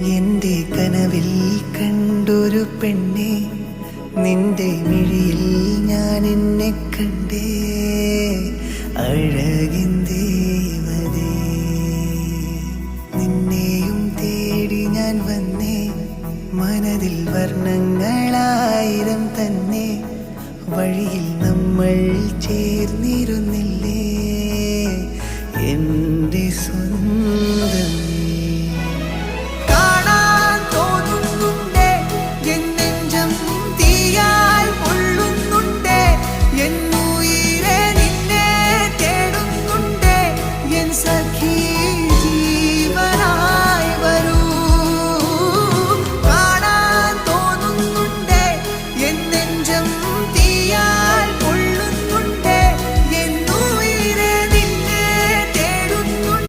എൻ്റെ കനവിൽ കണ്ടൊരു പെണ്ണെ, നിന്റെ മിഴിയിൽ ഞാൻ എന്നെ കണ്ടേ. അഴകിൻ്റെ മതേ, നിന്നെയും തേടി ഞാൻ വന്നേ. മനതിൽ വർണ്ണങ്ങളായിരം തന്നെ, വഴിയിൽ നമ്മൾ ചേർന്നിരുന്നില്ലേ എൻ്റെ സ്വന്തം.